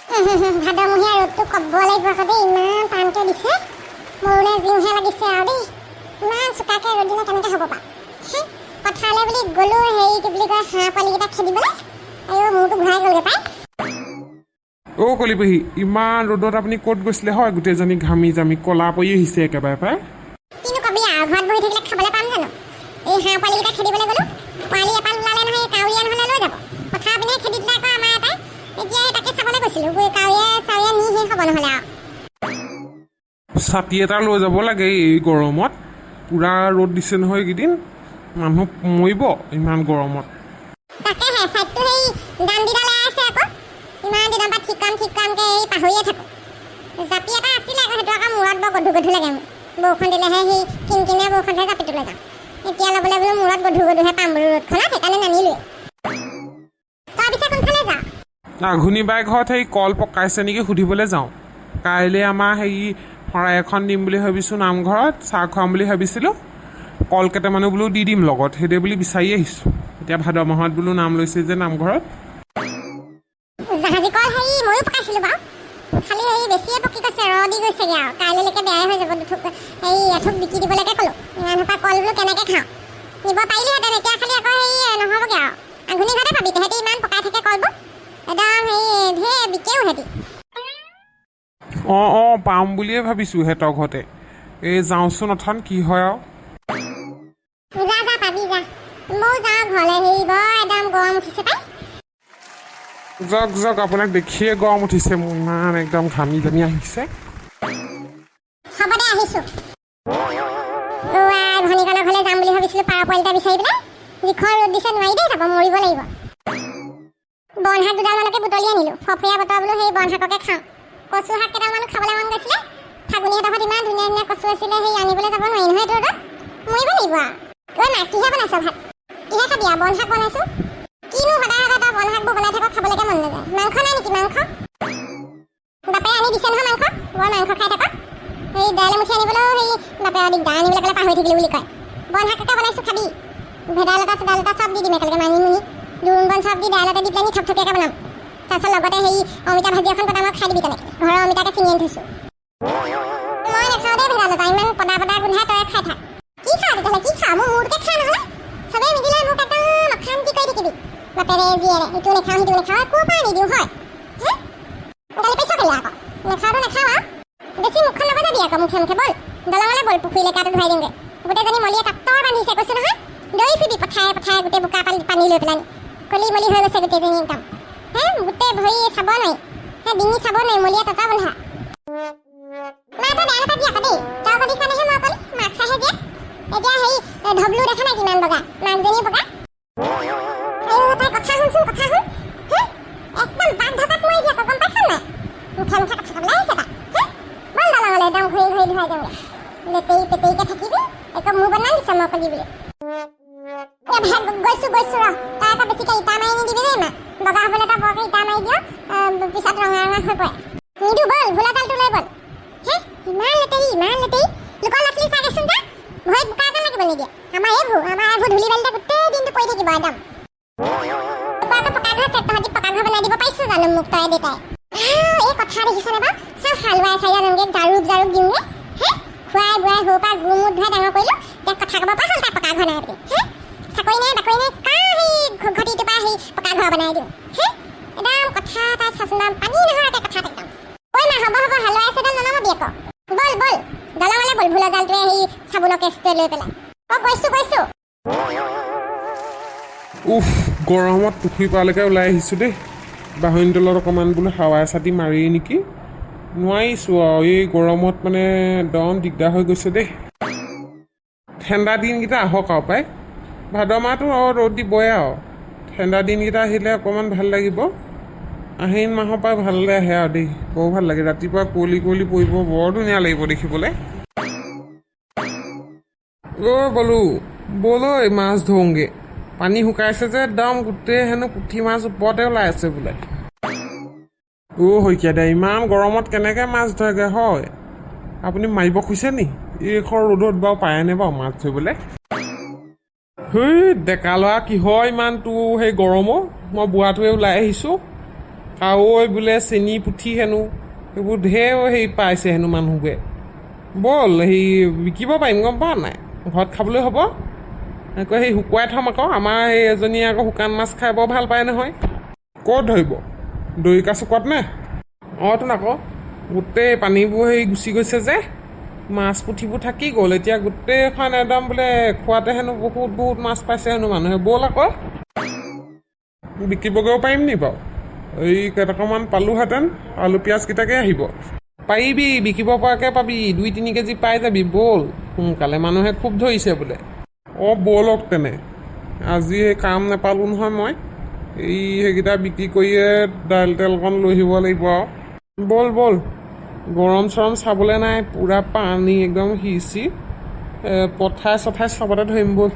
ভাদমহীয়া ৰ'দটো ক'ব লাগিব আকৌ দেই, ইমান টানকৈ দিছে। মোৰলৈ জিউহে লাগিছে আৰু দেই, ইমান চোকাকৈ ৰ'দ দিলে কেনেকৈ হ'ব বাৰু। পথাৰলৈ বুলি গ'লো, হেৰি কি বুলি কয়, হাঁহ পোৱালিকেইটা খেদিবলৈ। আৰু মোৰতো ঘূৰাই গ'লগৈ পাই। অ' কলি পেহী, ইমান ৰ'দত আপুনি ক'ত গৈছিলে হয়? গোটেইজনী ঘামি জামি ক'লা পৰি আহিছে একেবাৰে পাই। কিনো কবি আৰু, ঘৰত বহি থাকিলে খাবলৈ পাম জানো? এই হাঁহ পোৱালিকেইটা খেদিবলৈ গ'লো, পোৱালি এপাল ওলালে নহয়, কাউৰীয়া নহ'লে লৈ যাব। পথাৰ পিনে খেদি দিলে আকৌ আমাৰ এটাই। এতিয়া তাকে চাবলৈ গৈছিলোঁ, কাউৰীয়া নি শেষ হ'ব নহ'লে আৰু। ছাতি এটা লৈ যাব লাগে এই গৰমত, পূৰা ৰ'দ দিছে নহয় এইকেইদিন, মানুহ মৰিব ইমান গৰমত। তাকেহে ছাইডটো সেই দাণ্ডিডাল আছে আকৌ, ইমান দিনৰ পৰা ঠিক কামকৈ এই পাহৰিয়ে থাকোঁ। জাপি এটা আছিলে আকৌ, সেইটো আকৌ মূৰত বৰ গধুৰ লাগে মোৰ। বৰষুণ দিলেহে সেই কিনকিনীয়া বৰষুণহে জাপিটো লৈ যাওঁ। এতিয়া ল'বলৈ বোলো মূৰত গধুৰহে পাম বোলো ৰ'দখনত, সেইকাৰণে নানিলোৱে। তই পিছে কোনফালে যা? আঘোণী বাই ঘৰত সেই কল পকাইছে নেকি সুধিবলৈ যাওঁ। কাইলৈ আমাৰ হেৰি শৰাই এখন দিম বুলি ভাবিছোঁ নামঘৰত, চাহ খুৱাম বুলি ভাবিছিলোঁ। কল কেইটামানো বোলো দি দিম লগত, সেইদে বুলি বিচাৰি আহিছোঁ। এতিয়া ভাদ মাহত বোলো নাম লৈছে যে নামঘৰত। জাহাজী কল হেৰি ময়ো পকাইছিলোঁ বাৰু, খালি হেৰি বেছিয়ে পকি গৈছে, ৰ'দ দি গৈছেগৈ আৰু। কাইলৈলৈকে বেয়াই হৈ যাব। হেৰি এথোক বিকি দিবলৈকে ক'লোঁ। ইমান সোপা কল বোলো কেনেকৈ খাওঁ, নিব পাৰিলোহেঁতেন। এতিয়া খালি আকৌ হেৰি নহ'বগৈ আৰু। আঘোণী ঘৰতে পাবি, তেহেঁতি ইমান পকাই থাকে কলবোৰ, একদম হেৰি ঢেৰ বিকেও সিহঁতি। অঁ পাম বুলিয়ে ভাবিছোঁ সিহঁতৰ ঘৰতে। এই যাওঁচোন অথন কি হয় আৰু। যা পাবি যা, ময়ো যাওঁ ঘৰলৈ। হেৰি বৰ একদম গৰম উঠিছে পাই। যাওক আপোনাক দেখিয়ে গৰম উঠিছে মোৰ, ইমান একদম ঘামি জামি আহিছে। হ'ব দে, আহিছোঁ। ভনীকণৰ ঘৰলৈ যাম বুলি ভাবিছিলোঁ, পাৰ পোৱালি এটা বিচাৰি পেলাই। যিখন ৰ'দ দিছে নোৱাৰি দেই যাব, মৰিব লাগিব। বনশাক দুডালমানকে বুটলি আনিলোঁ, ফফৰীয়া বতৰ বোলো সেই বনশাককে খাওঁ। কচু শাক কেইডালমানো খাবলৈ মন গৈছিলে। ফাগুনীহঁতৰ ঘৰত ইমান ধুনীয়া ধুনীয়া কচু আছিলে, সেই আনিবলৈ যাব নোৱাৰি নহয় এইটো ৰ'দত, মৰিব লাগিব আৰু। ঐ মা, কিহে বনাইছ ভাত? কিহে খাবি আৰু? বনশাক বনাইছোঁ। কিনো সদায় তই বনশাকবোৰ বনাই থাক, খাবলৈকে মন নাযায়। মাংস নাই নেকি? মাংস বাপে আনি দিছে নহয়, মাংস বৰ মাংস খাই থাক। সেই দাইল এমুঠি আনিবলৈও সেই বাপে দিগদাৰ, আনিবলৈ ক'লে পাহৰি থাকিলোঁ বুলি কয়। বনশাককে বনাইছোঁ, খাবি। ভেদাইলতা চেদাইলতা চব দি দিম একেলগে, মানিমুনি দুৰুণ বন চব দি দাইলতে দি পেলাই থপথপীয়াকৈ বনাম। তাৰপিছত লগতে সেই অমিতা ভাজি এখন বনাম, খাই দিবি তেনেকৈ। ঘৰৰ অমিতাকে চিঙি আনি থৈছোঁ। মই নাখাওঁ দেই ভেদাইলতা, ইমান পদা গোন্ধাই, তই খাই থাক। কি খাওঁ তেতিয়াহ'লে? কি খাওঁ? মোৰ মূৰটোকে খা নহ'লে। চবেই মিলিলে মোক একদম অশান্তি কৰি থাকিবি। বাপেৰে জীয়েৰে ইটো নাখাওঁ সিটো নাখাওঁ, ক'ৰ পৰা আনি দিওঁ হয়? গালি পাইছ কেলে আকৌ? নাখাওঁতো নাখাওঁ আৰু। বেছি মুখখন নবজাবি আকৌ মুখে মুখে। ব'ল দলঙলৈ ব'ল, পুখুৰীলৈ গাটো ধুৱাই দিওঁগৈ। গোটেইজনী মলিয়ে তাত্তৰ বান্ধিছে কৈছোঁ নহয়। দৌৰি ফুৰিবি পথাৰে গোটেই বোকা পানী লৈ পেলাই। কলি মলি হৈ গৈছে গোটেইজনী একদম। গোটেই ভৰি চাব নোৱাৰি, ডিঙি চাব নোৱাৰি, মলিয়া ততা বন্ধা। মা তই বেয়া নাপাবি আকৌ দেই, তই কবি কাৰণেহে মই ক'লো, মাক চাহে যে। এতিয়া হেৰি ধবলু দেখা নাই কিমান বগা, মাকজনী বগা। তাই কথা শুনচোন, কথা শুন। একদম বাট ঢকাত মৰি দিয়ে আকৌ, গম পাইছ নাই? মুখে মুখে কথা ক'বলৈ আহিছে তাই। ব'ল দলঙলৈ একদম ঘূৰি ধুৱাই দিওঁগৈ। লেতেৰি পেতেৰিকৈ থাকিবি, একো মোৰ বনাই দিছে মই কলি বুলি। গৈছোঁ ৰ, তই আকৌ বেছিকৈ ইটা মাৰি নিদিবি দেই মা। বগা হ'বলৈ তই বৰকৈ ইটা মাৰি দিয়, পিছত ৰঙা হৈ পৰে। নিদিওঁ, ব'ল ভোলা জালটো লৈ ব'ল। ইমান লেতেৰি লোকৰ ল'ৰা ছোৱালী চাগেচোন যা, ভৰিত বোকা এটা লাগিব নিদিয়ে। আমাৰ এইবোৰ ধূলি বালিতে গোটেই দিনটো পৰি থাকিব একদম। লোকৰ আকৌ পকা ঘৰ, তহঁতি পকা ঘৰ বনাই দিব পাৰিছ জানো মোক তই দেউতাই? এই কথা দেখিছনে বাৰু? চব হালোৱাই চাৰিয়া ৰংগে জাৰুক দিওঁগৈ। খুৱাই বোৱাই সৰুৰ পৰা গু মূৰ ধুৱাই ডাঙৰ কৰিলোঁ, এতিয়া কথা ক'ব পৰা হ'ল তাই পকা ঘৰ নাই বুলি। চাকৰি নাই বাকৰি নাই, কাৰ সেই ঘটিটোৰ পৰা সেই পকা ঘৰ বনাই দিওঁ। একদম কথা তাই চাচোন, পানী নহৰাকৈ কথা একদম। ঐ মা, হ'ব হালোৱাই চেডাল ননমাবি আকৌ। ব'ল দলঙলৈ ব'ল, ভোলা জালটোৱে সেই চাবোনৰ কেছটোৱে লৈ পেলাই। গৈছোঁ। উফ, গৰমত পুখুৰী পাৰলৈকে ওলাই আহিছোঁ দেই। বাহনী তলত অকণমান বোলো হাৱাই চাতি মাৰি নেকি, নোৱাৰিছোঁ আৰু এই গৰমত মানে একদম দিগদাৰ হৈ গৈছে দেই। ঠাণ্ডা দিনকেইটা আহক আৰু পাই, ভাদ মাহটো ৰ'দ দিবই আৰু। ঠাণ্ডা দিনকেইটা আহিলে অকণমান ভাল লাগিব। আহিন মাহৰ পৰা ভাললৈ আহে আৰু দেই, বৰ ভাল লাগে। ৰাতিপুৱা কুঁৱলী পৰিব, বৰ ধুনীয়া লাগিব দেখিবলৈ। ব'ল মাছ ধৰোঁগৈ। পানী শুকাইছে যে একদম, গোটেই হেনো পুঠি মাছ ওপৰতে ওলাই আছে বোলে। শইকীয়া দে, ইমান গৰমত কেনেকৈ মাছ ধৰেগৈ হয়? আপুনি মাৰিব খুজিছে নি? এইখন ৰ'দত বাৰু পায়নে বাৰু মাছ ধৰিবলৈ? ডেকা ল'ৰা কিহৰ ইমান তোৰ সেই গৰমো? মই বুঢ়াটোৱে ওলাই আহিছোঁ। কাৱৈ বোলে চেনি পুঠি হেনো এইবোৰ ঢেৰ হেৰি পাইছে হেনো মানুহবোৰে ব'ল হেৰি বিকিব পাৰিম গম পোৱা নাই ঘৰত খাবলৈ হ'ব আকৌ সেই শুকুৱাই থ'ম আকৌ আমাৰ সেই এজনীয়ে আকৌ শুকান মাছ খাই বৰ ভাল পায় নহয় ক'ত ধৰিব দৰিকা চুকত নে তোন আকৌ গোটেই পানীবোৰ হেৰি গুচি গৈছে যে মাছ পুঠিবোৰ থাকি গ'ল এতিয়া গোটেইখন একদম বোলে খোৱাতে হেনো বহুত বহুত মাছ পাইছে হেনো মানুহে ব'ল আকৌ বিকিবগৈও পাৰিম নি বাৰু এই কেইটকামান পালোহেঁতেন আলু পিঁয়াজকেইটাকে আহিব পাৰিবি বিকিব পৰাকৈ পাবি 2-3 কেজি পাই যাবি ব'ল সোনকালে মানুহে খুব ধৰিছে বোলে ব'লক তেনে আজি সেই কাম নাপালোঁ নহয় মই এই সেইকেইটা বিক্ৰী কৰিয়ে দাইল তেলকণ লৈ আহিব লাগিব আৰু ব'ল ব'ল গৰম চৰম চাবলৈ নাই পূৰা পানী একদম সিঁচি পথাই চথাই চাবলৈ ধৰিম ব'ল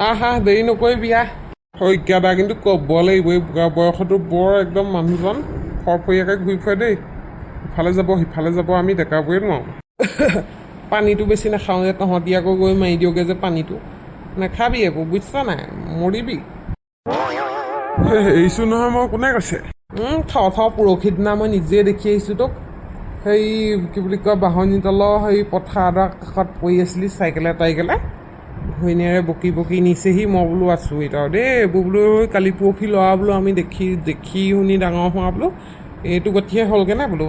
আহা দেৰি নকৰিবি আহ শইকীয়াদা কিন্তু ক'ব লাগিব এই বুঢ়া বয়সতো বৰ একদম মানুহজন ফৰফৰীয়াকৈ ঘূৰি ফুৰে দেই ইফালে যাব সিফালে যাব আমি ডেকাবোৰে নোৱাৰোঁ পানীটো বেছি নাখাওঁ যে তহঁতি আকৌ গৈ মাৰি দিয়গৈ যে পানীটো নাখাবি একো বুজিছ নাই মৰিবি এৰিছোঁ নহয় মই কোনে কৈছে পৰহি দিনা মই নিজে দেখি আহিছোঁ তোক সেই কি বুলি কয় বাঢ়নী তলৰ সেই পথাৰ এটাৰ কাষত পৰি আছিলি চাইকেলে টাইকেলে ঘৈণীয়েৰে বকি বকি নিছেহি মই বোলো আছোঁ এতিয়া দেই এইবোৰ বোলো কালি পৰহি ল'ৰা বোলো আমি দেখি শুনি ডাঙৰ হোৱা বোলো এইটো গতিহে হ'লগৈ নে বোলো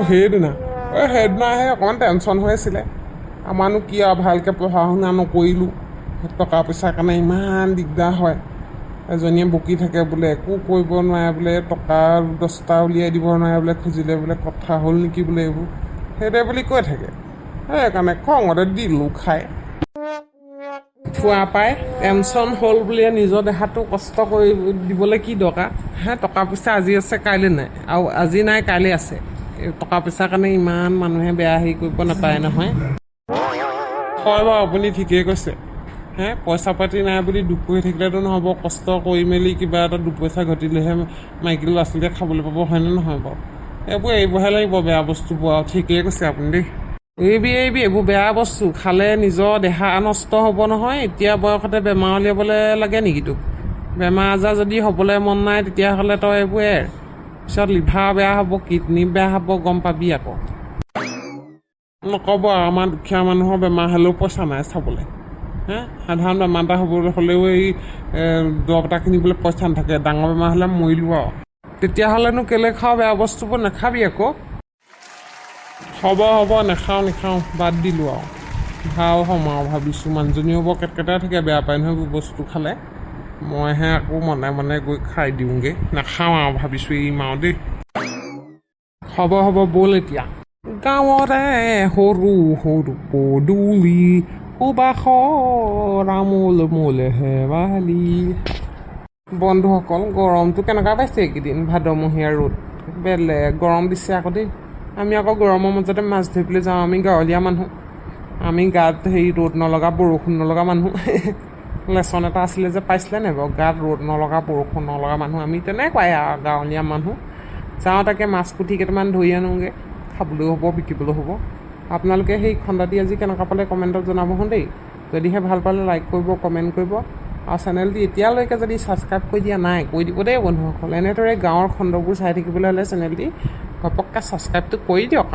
সেইদিনা সেইদিনাহে অকণমান টেনশ্যন হৈ আছিলে আমাৰনো কি আৰু ভালকৈ পঢ়া শুনা নকৰিলোঁ টকা পইচাৰ কাৰণে ইমান দিগদাৰ হয় এজনীয়ে বকি থাকে বোলে একো কৰিব নোৱাৰে বোলে টকা 10টা উলিয়াই দিব নোৱাৰে বোলে খুজিলে বোলে কথা হ'ল নেকি বোলে এইবোৰ সেইদৰে বুলি কৈ থাকে সেইকাৰণে খঙতে দিলোঁ খাই থোৱা পাই টেনশ্যন হ'ল বুলিয়ে নিজৰ দেহাটো কষ্ট কৰি দিবলৈ কি দৰকাৰ টকা পইচা আজি আছে কাইলৈ নাই আৰু আজি নাই কাইলৈ আছে টকা পইচাৰ কাৰণে ইমান মানুহে বেয়া হেৰি কৰিব নাপায় নহয় হয় বাৰু আপুনি ঠিকেই কৈছে পইচা পাতি নাই বুলি দুখ কৰি থাকিলেতো নহ'ব কষ্ট কৰি মেলি কিবা এটা 2 পইচা ঘটিলেহে মাইকী ল'ৰা ছোৱালীয়ে খাবলৈ পাব হয়নে নহয় বাৰু এইবোৰ এৰিবহে লাগিব বেয়া বস্তুবোৰ আৰু ঠিকেই কৈছে আপুনি দেই এইবি এইবোৰ বেয়া বস্তু খালে নিজৰ দেহা নষ্ট হ'ব নহয় এতিয়া বয়সতে বেমাৰ উলিয়াবলৈ লাগে নেকি তোক বেমাৰ আজাৰ যদি হ'বলৈ মন নাই তেতিয়াহ'লে তই এইবোৰ পিছত লিভাৰ বেয়া হ'ব কিডনী বেয়া হ'ব গম পাবি আকৌ নক'ব আৰু আমাৰ দুখীয়া মানুহৰ বেমাৰ হ'লেও পইচা নাই চাবলৈ সাধাৰণ বেমাৰ এটা হ'বলৈ হ'লেও এই দৰৱ এটা কিনিবলৈ পইচা নাথাকে ডাঙৰ বেমাৰ হ'লে মৰিলোঁ আৰু তেতিয়াহ'লেনো কেলৈ খাওঁ বেয়া বস্তুবোৰ নাখাবি আকৌ হ'ব নাখাওঁ বাদ দিলোঁ আৰু ভাল হ'ম আৰু ভাবিছোঁ মানুহজনীও বৰ কেটকেটাই থাকে বেয়া পায় নহয় বস্তু খালে মইহে আকৌ মনে মনে গৈ খাই দিওঁগৈ নাখাওঁ আৰু ভাবিছোঁ এৰিম আৰু দেই হ'ব ব'ল এতিয়া গাঁৱৰে সৰু সৰু পদূলি সুবাসৰ আমোল মোল হেৱালি বন্ধুসকল গৰমটো কেনেকুৱা পাইছে এইকেইদিন ভাদমহীয়া ৰ'দ বেলেগ গৰম দিছে আকৌ দেই আমি আকৌ গৰমৰ মাজতে মাছ ধৰিবলৈ যাওঁ আমি গাঁৱলীয়া মানুহ আমি গাত হেৰি ৰ'দ নলগা বৰষুণ নলগা মানুহ লেচন এটা আছিলে যে পাইছিলে নাই বাৰু গাত ৰ'দ নলগা বৰষুণ নলগা মানুহ আমি তেনেকুৱাই আৰু গাঁৱলীয়া মানুহ যাওঁ তাকে মাছ পুঠি কেইটামান ধৰি আনোগৈ খাবলৈও হ'ব বিকিবলৈও হ'ব আপোনালোকে সেই খণ্ডাটি আজি কেনেকুৱা পালে কমেণ্টত জনাবচোন দেই যদিহে ভাল পালে লাইক কৰিব কমেণ্ট কৰিব আৰু চেনেলটি এতিয়ালৈকে যদি ছাবস্ক্ৰাইব কৰি দিয়া নাই কৰি দিব দেই বন্ধুসকল এনেদৰে গাঁৱৰ খণ্ডবোৰ চাই থাকিবলৈ হ'লে চেনেলটি ঘপককৈ ছাবস্ক্ৰাইবটো কৰি দিয়ক